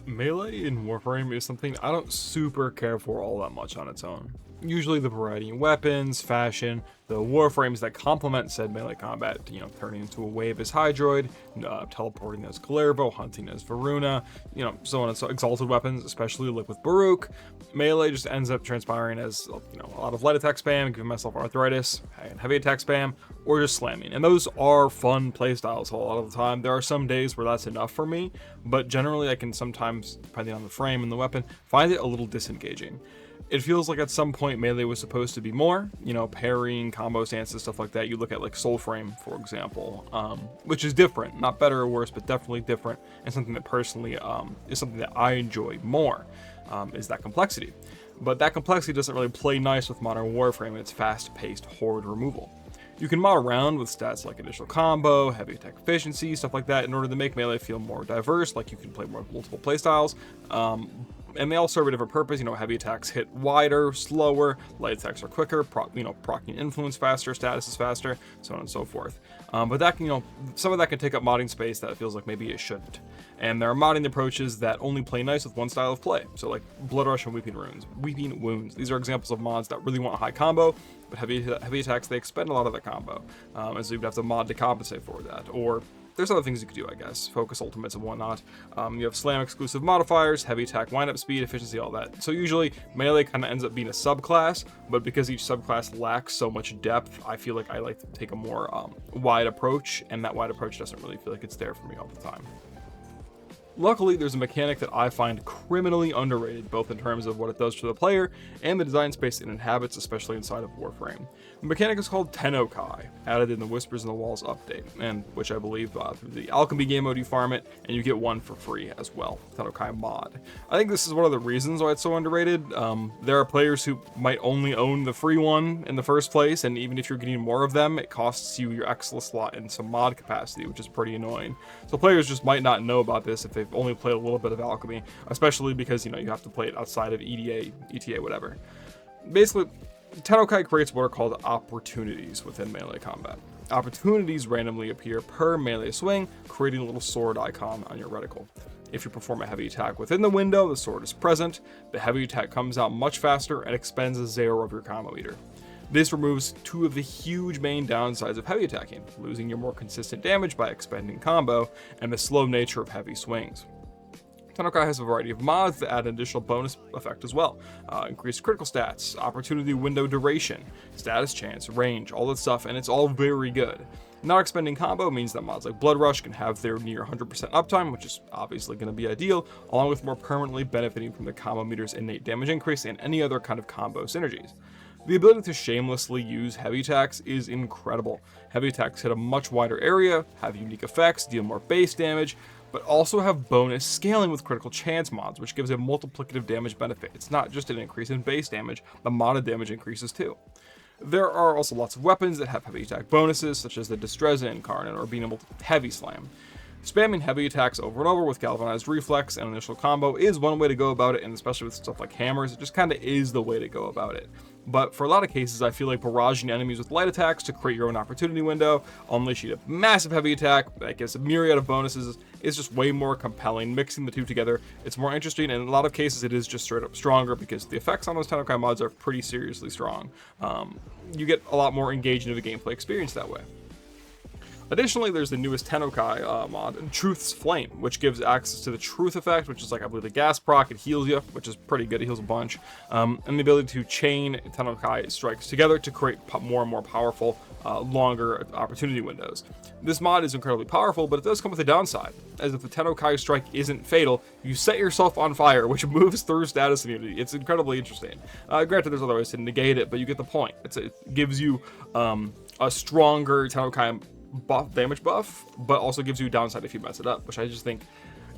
Melee in Warframe is something I don't super care for all that much on its own. Usually the variety in weapons, fashion, the Warframes that complement said melee combat, turning into a wave as Hydroid, teleporting as Kalervo, hunting as Varuna, so on and so exalted weapons, especially like with Baruch. Melee just ends up transpiring as, a lot of light attack spam, giving myself arthritis, and heavy attack spam, or just slamming. And those are fun playstyles a lot of the time. There are some days where that's enough for me, but generally I can sometimes, depending on the frame and the weapon, find it a little disengaging. It feels like at some point Melee was supposed to be more, parrying, combo stances, stuff like that. You look at like Soulframe, for example, which is different, not better or worse, but definitely different, and something that personally is something that I enjoy more, is that complexity. But that complexity doesn't really play nice with modern Warframe and its fast-paced horde removal. You can mod around with stats like initial combo, heavy attack efficiency, stuff like that in order to make Melee feel more diverse, like you can play more multiple playstyles. And they all serve a different purpose. Heavy attacks hit wider, slower, light attacks are quicker, proccing influence faster, status is faster, so on and so forth. But that can, some of that can take up modding space that it feels like maybe it shouldn't. And there are modding approaches that only play nice with one style of play. So like Blood Rush and Weeping Wounds. These are examples of mods that really want a high combo, but heavy attacks, they expend a lot of the combo. And so you'd have to mod to compensate for that. Or there's other things you could do, I guess. Focus ultimates and whatnot. You have slam exclusive modifiers, heavy attack, wind-up speed, efficiency, all that. So usually Melee kind of ends up being a subclass, but because each subclass lacks so much depth, I feel like I like to take a more wide approach, and that wide approach doesn't really feel like it's there for me all the time. Luckily, there's a mechanic that I find criminally underrated, both in terms of what it does for the player and the design space it inhabits, especially inside of Warframe. The mechanic is called Tennokai, added in the Whispers in the Walls update, and which I believe through the Alchemy game mode you farm it, and you get one for free as well, Tennokai Mod. I think this is one of the reasons why it's so underrated. There are players who might only own the free one in the first place, and even if you're getting more of them, it costs you your Excel slot and some mod capacity, which is pretty annoying. So players just might not know about this if they've only played a little bit of Alchemy, especially because, you have to play it outside of EDA, ETA, whatever. Basically, Tennokai creates what are called opportunities within melee combat. Opportunities randomly appear per melee swing, creating a little sword icon on your reticle. If you perform a heavy attack within the window, the sword is present, the heavy attack comes out much faster and expends a 0 of your combo meter. This removes two of the huge main downsides of heavy attacking, losing your more consistent damage by expending combo, and the slow nature of heavy swings. Tennokai has a variety of mods that add an additional bonus effect as well. Increased critical stats, opportunity window duration, status chance, range, all that stuff, and it's all very good. Not expending combo means that mods like Blood Rush can have their near 100% uptime, which is obviously going to be ideal, along with more permanently benefiting from the combo meter's innate damage increase and any other kind of combo synergies. The ability to shamelessly use heavy attacks is incredible. Heavy attacks hit a much wider area, have unique effects, deal more base damage, but also have bonus scaling with critical chance mods, which gives a multiplicative damage benefit. It's not just an increase in base damage, the modded damage increases too. There are also lots of weapons that have heavy attack bonuses, such as the Distreza Incarnate or being able to heavy slam. Spamming heavy attacks over and over with Galvanized Reflex and initial combo is one way to go about it, and especially with stuff like hammers, it just kind of is the way to go about it. But for a lot of cases, I feel like barraging enemies with light attacks to create your own opportunity window, unleashing a massive heavy attack that gets a myriad of bonuses, is just way more compelling. Mixing the two together, it's more interesting, and in a lot of cases, it is just straight up stronger because the effects on those Tennokai mods are pretty seriously strong. You get a lot more engaged into the gameplay experience that way. Additionally, there's the newest Tennokai mod, Truth's Flame, which gives access to the Truth effect, which is like, I believe, the gas proc. It heals you, which is pretty good. It heals a bunch. And the ability to chain Tennokai strikes together to create more and more powerful, longer opportunity windows. This mod is incredibly powerful, but it does come with a downside. As if the Tennokai strike isn't fatal, you set yourself on fire, which moves through status immunity. It's incredibly interesting. Granted, there's other ways to negate it, but you get the point. It gives you a stronger Tennokai damage buff, but also gives you downside if you mess it up, which I just think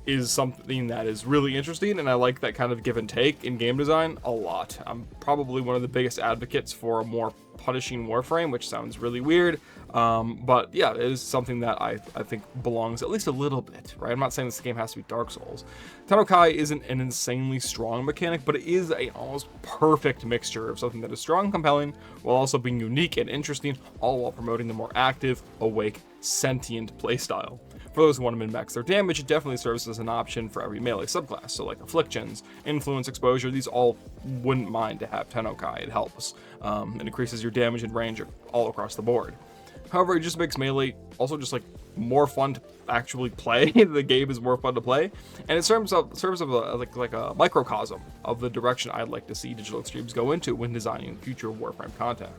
is something that is really interesting, and I like that kind of give and take in game design a lot. I'm probably one of the biggest advocates for a more punishing Warframe, which sounds really weird, but yeah, it is something that I think belongs at least a little bit, right? I'm not saying this game has to be Dark Souls. Tennokai isn't an insanely strong mechanic, but it is a almost perfect mixture of something that is strong and compelling, while also being unique and interesting, all while promoting the more active, awake, sentient playstyle. For those who want to min-max their damage, it definitely serves as an option for every melee subclass. So like afflictions, influence, exposure, these all wouldn't mind to have Tennokai. It helps. It increases your damage and range all across the board. However, it just makes melee also just like more fun to actually play. The game is more fun to play, and it serves as a microcosm of the direction I'd like to see Digital Extremes go into when designing future Warframe content.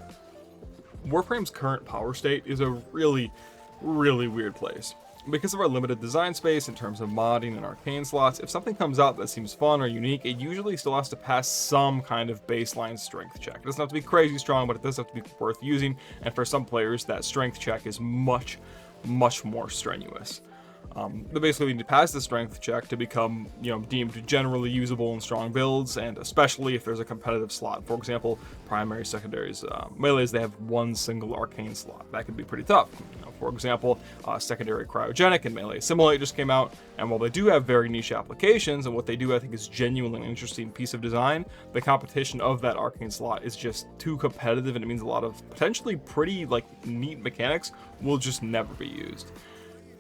Warframe's current power state is a really weird place. Because of our limited design space in terms of modding and arcane slots, if something comes out that seems fun or unique, it usually still has to pass some kind of baseline strength check. It doesn't have to be crazy strong, but it does have to be worth using, and for some players, that strength check is much more strenuous. They basically need to pass the strength check to become, deemed generally usable in strong builds, and especially if there's a competitive slot. For example, primaries, secondaries, melees, they have one single arcane slot. That can be pretty tough. For example, secondary cryogenic and melee assimilate just came out, and while they do have very niche applications, and what they do I think is genuinely an interesting piece of design, the competition of that arcane slot is just too competitive, and it means a lot of potentially pretty neat mechanics will just never be used.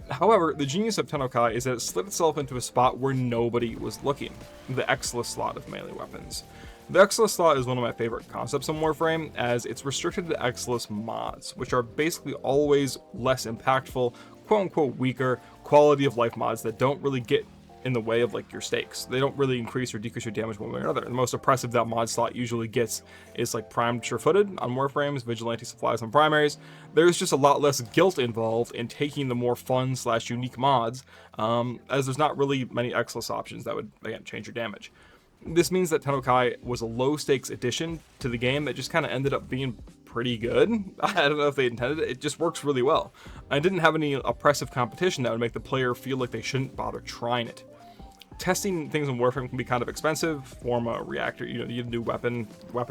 However, the genius of Tennokai is that it slid itself into a spot where nobody was looking, the Exilus slot of melee weapons. The Exilus slot is one of my favorite concepts in Warframe, as it's restricted to Exilus mods, which are basically always less impactful, quote-unquote weaker, quality of life mods that don't really get in the way of your stakes. They don't really increase or decrease your damage one way or another. The most oppressive that mod slot usually gets is primed sure-footed on Warframes, vigilante supplies on primaries. There's just a lot less guilt involved in taking the more fun/unique mods, as there's not really many Exilus options that would, again, change your damage. This means that Tennokai was a low-stakes addition to the game that just kind of ended up being pretty good. I don't know if they intended it. It just works really well. I didn't have any oppressive competition that would make the player feel like they shouldn't bother trying it. Testing things in Warframe can be kind of expensive. Form a reactor, you need to do weapon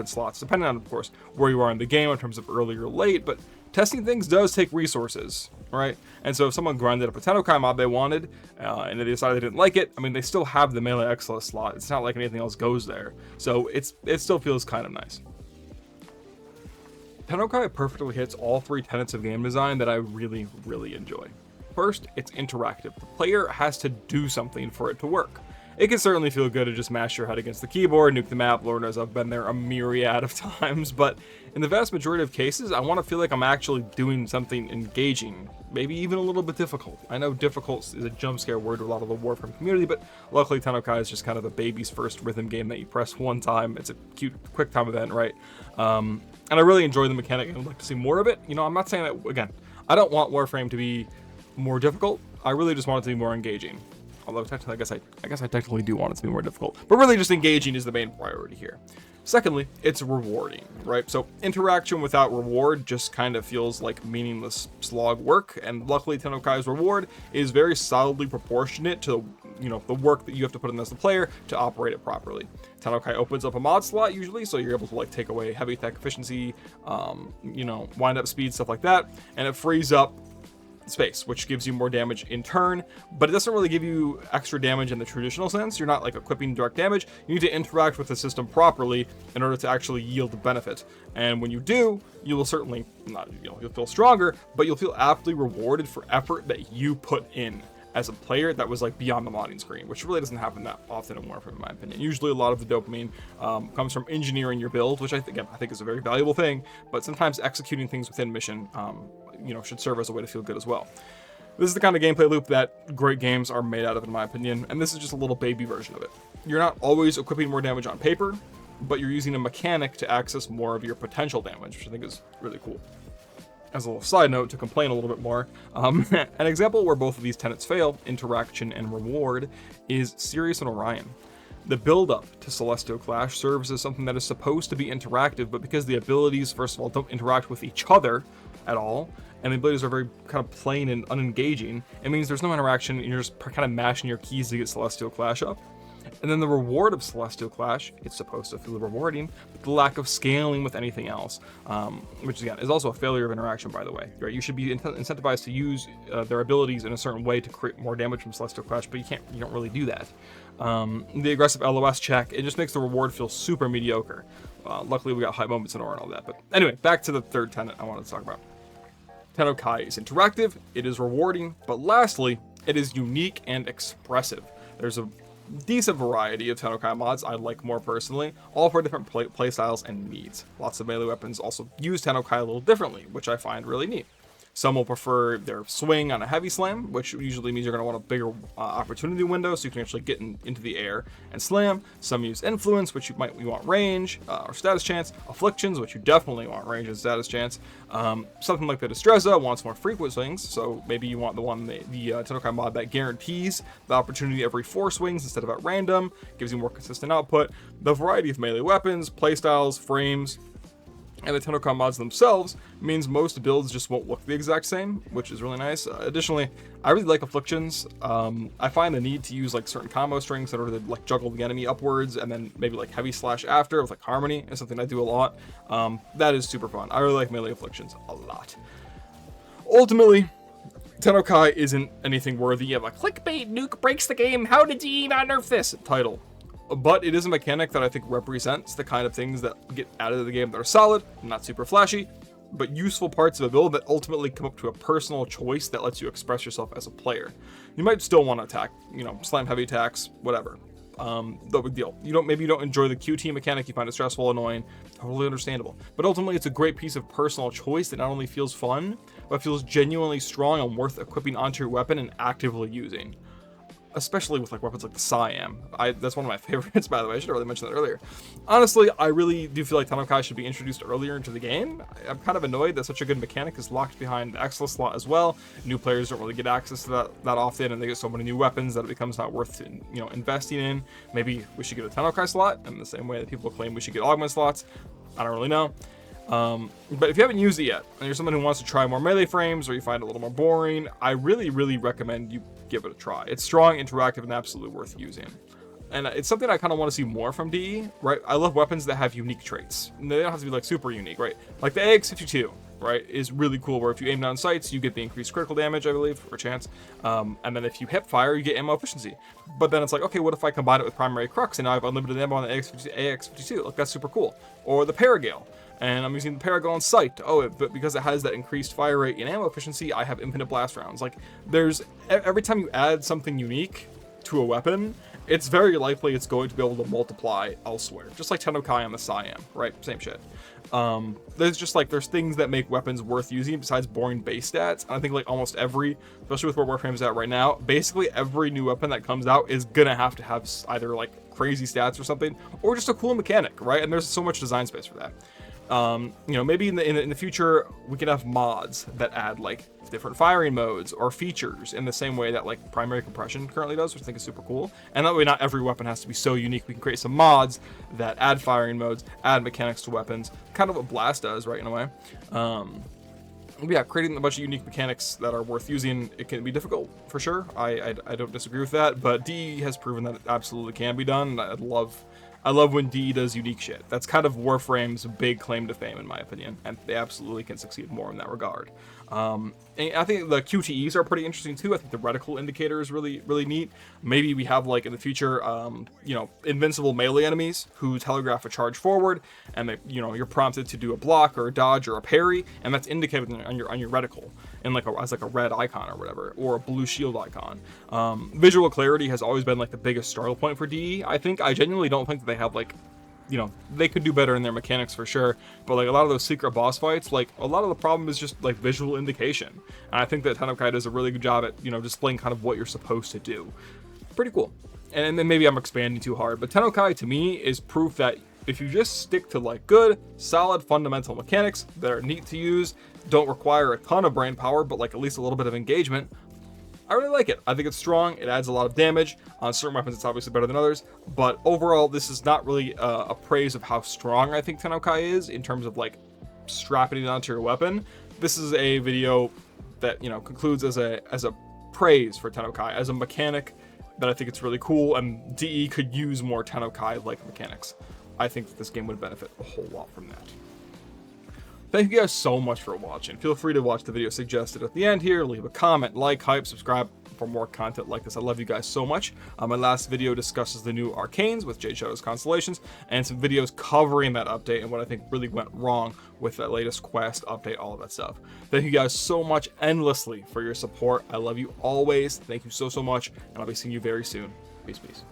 slots, depending on, of course, where you are in the game in terms of early or late, but testing things does take resources, right? And so if someone grinded up a Tennokai mod they wanted, and they decided they didn't like it, they still have the melee Exilus slot. It's not like anything else goes there. So it still feels kind of nice. Tennokai perfectly hits all three tenets of game design that I really enjoy. First, it's interactive. The player has to do something for it to work. It can certainly feel good to just mash your head against the keyboard, nuke the map. Lord knows I've been there a myriad of times, but in the vast majority of cases, I want to feel like I'm actually doing something engaging, maybe even a little bit difficult. I know difficult is a jump scare word to a lot of the Warframe community, but luckily Tennokai is just kind of the baby's first rhythm game that you press one time. It's a cute, quick time event, right? And I really enjoy the mechanic and I'd like to see more of it. I'm not saying that, again, I don't want Warframe to be more difficult. I really just want it to be more engaging. Although technically, I guess I technically do want it to be more difficult, but really just engaging is the main priority here. Secondly, it's rewarding, right? So interaction without reward just kind of feels like meaningless slog work, and luckily Tennokai's reward is very solidly proportionate to the work that you have to put in as the player to operate it properly. Tennokai opens up a mod slot usually, so you're able to take away heavy tech efficiency, wind up speed, stuff like that, and it frees up space, which gives you more damage in turn, but it doesn't really give you extra damage in the traditional sense. You're not equipping direct damage. You need to interact with the system properly in order to actually yield the benefit. And when you do, you will certainly not, you'll feel stronger, but you'll feel aptly rewarded for effort that you put in as a player that was beyond the modding screen, which really doesn't happen that often in Warframe, in my opinion. Usually a lot of the dopamine comes from engineering your build, which I think is a very valuable thing, but sometimes executing things within mission should serve as a way to feel good as well. This is the kind of gameplay loop that great games are made out of, in my opinion, and this is just a little baby version of it. You're not always equipping more damage on paper, but you're using a mechanic to access more of your potential damage, which I think is really cool. As a little side note, to complain a little bit more, an example where both of these tenets fail, interaction and reward, is Sirius and Orion. The build-up to Celestial Clash serves as something that is supposed to be interactive, but because the abilities, first of all, don't interact with each other at all, and the abilities are very kind of plain and unengaging, it means there's no interaction, and you're just kind of mashing your keys to get Celestial Clash up. And then the reward of Celestial Clash, it's supposed to feel rewarding, but the lack of scaling with anything else, which again is also a failure of interaction, by the way. Right? You should be incentivized to use their abilities in a certain way to create more damage from Celestial Clash, but you don't really do that. The aggressive LOS check, it just makes the reward feel super mediocre. Luckily we got high moments in Aura and all that, but anyway, back to the third tenet I wanted to talk about. Tennokai is interactive, it is rewarding, but lastly, it is unique and expressive. There's a decent variety of Tennokai mods I like more personally, all for different playstyles and needs. Lots of melee weapons also use Tennokai a little differently, which I find really neat. Some will prefer their swing on a heavy slam, which usually means you're going to want a bigger opportunity window so you can actually get into the air and slam. Some use influence, which you want range or status chance. Afflictions, which you definitely want range and status chance. Something like the Destreza wants more frequent swings, so maybe you want the Tennokai mod that guarantees the opportunity every 4 swings instead of at random, gives you more consistent output. The variety of melee weapons, playstyles, frames, and the Tennokai mods themselves means most builds just won't look the exact same, which is really nice. Additionally, I really like afflictions. I find the need to use like certain combo strings in order to like juggle the enemy upwards and then maybe like heavy slash after with like harmony is something I do a lot. That is super fun. I really like melee afflictions a lot. Ultimately, Tennokai isn't anything worthy of a clickbait nuke breaks the game, how did DE not nerf this title. But it is a mechanic that I think represents the kind of things that get added to the game that are solid, not super flashy, but useful parts of a build that ultimately come up to a personal choice that lets you express yourself as a player. You might still want to attack, slam heavy attacks, whatever. No big deal. Maybe you don't enjoy the QT mechanic, you find it stressful, annoying, totally understandable. But ultimately, it's a great piece of personal choice that not only feels fun, but feels genuinely strong and worth equipping onto your weapon and actively using. Especially with like weapons like the Siam. That's one of my favorites, by the way. I should have really mentioned that earlier. Honestly, I really do feel like Tennokai should be introduced earlier into the game. I'm kind of annoyed that such a good mechanic is locked behind the Excellence slot as well. New players don't really get access to that often, and they get so many new weapons that it becomes not worth investing in. Maybe we should get a Tennokai slot in the same way that people claim we should get augment slots. I don't really know. But if you haven't used it yet, and you're someone who wants to try more melee frames, or you find it a little more boring, I really, really recommend you give it a try. It's strong, interactive, and absolutely worth using. And it's something I kind of want to see more from DE, right? I love weapons that have unique traits. And they don't have to be like super unique, right? Like the AX-52, right, is really cool, where if you aim down sights, you get the increased critical damage, I believe, or chance. And then if you hip fire, you get ammo efficiency. But then it's like, okay, what if I combine it with primary crux, and now I have unlimited ammo on the AX-52? Like, that's super cool. Or the Paragale. And I'm using the Paragale on sight. But because it has that increased fire rate and ammo efficiency, I have infinite blast rounds. Like, every time you add something unique to a weapon, it's very likely it's going to be able to multiply elsewhere. Just like Tennokai on the Siam, right? Same shit. There's things that make weapons worth using besides boring base stats. And I think like almost every, especially with where Warframe's at right now, basically every new weapon that comes out is gonna have to have either like crazy stats or something, or just a cool mechanic, right? And there's so much design space for that. Maybe in the future we can have mods that add like different firing modes or features in the same way that like primary compression currently does, which I think is super cool. And that way not every weapon has to be so unique. We can create some mods that add firing modes, add mechanics to weapons, kind of what Blast does, right, in a way. Yeah, creating a bunch of unique mechanics that are worth using, it can be difficult for sure. I don't disagree with that, but DE has proven that it absolutely can be done. I love when DE does unique shit. That's kind of Warframe's big claim to fame, in my opinion, and they absolutely can succeed more in that regard. And I think the QTEs are pretty interesting too. I think the reticle indicator is really, really neat. Maybe we have like in the future, invincible melee enemies who telegraph a charge forward, and they, you're prompted to do a block or a dodge or a parry, and that's indicated on your reticle in as a red icon or whatever, or a blue shield icon. Visual clarity has always been like the biggest struggle point for DE. I genuinely don't think that they have like, they could do better in their mechanics for sure, but like a lot of those secret boss fights, like a lot of the problem is just like visual indication. And I think that Tennokai does a really good job at, displaying kind of what you're supposed to do. Pretty cool. And then maybe I'm expanding too hard, but Tennokai to me is proof that if you just stick to like good, solid fundamental mechanics that are neat to use, don't require a ton of brain power, but like at least a little bit of engagement, I really like it. I think it's strong. It adds a lot of damage. On certain weapons, it's obviously better than others. But overall, this is not really a praise of how strong I think Tennokai is in terms of like strapping it onto your weapon. This is a video that, concludes as a praise for Tennokai, as a mechanic that I think it's really cool. And DE could use more Tennokai-like mechanics. I think that this game would benefit a whole lot from that. Thank you guys so much for watching. Feel free to watch the video suggested at the end here, leave a comment, like, hype, subscribe, for more content like this. I love you guys so much. My last video discusses the new arcanes with Jade Shadow's Constellations, and some videos covering that update and what I think really went wrong with that latest quest update, all of that stuff. Thank you guys so much endlessly for your support. I love you always. Thank you so much, and I'll be seeing you very soon. Peace, peace.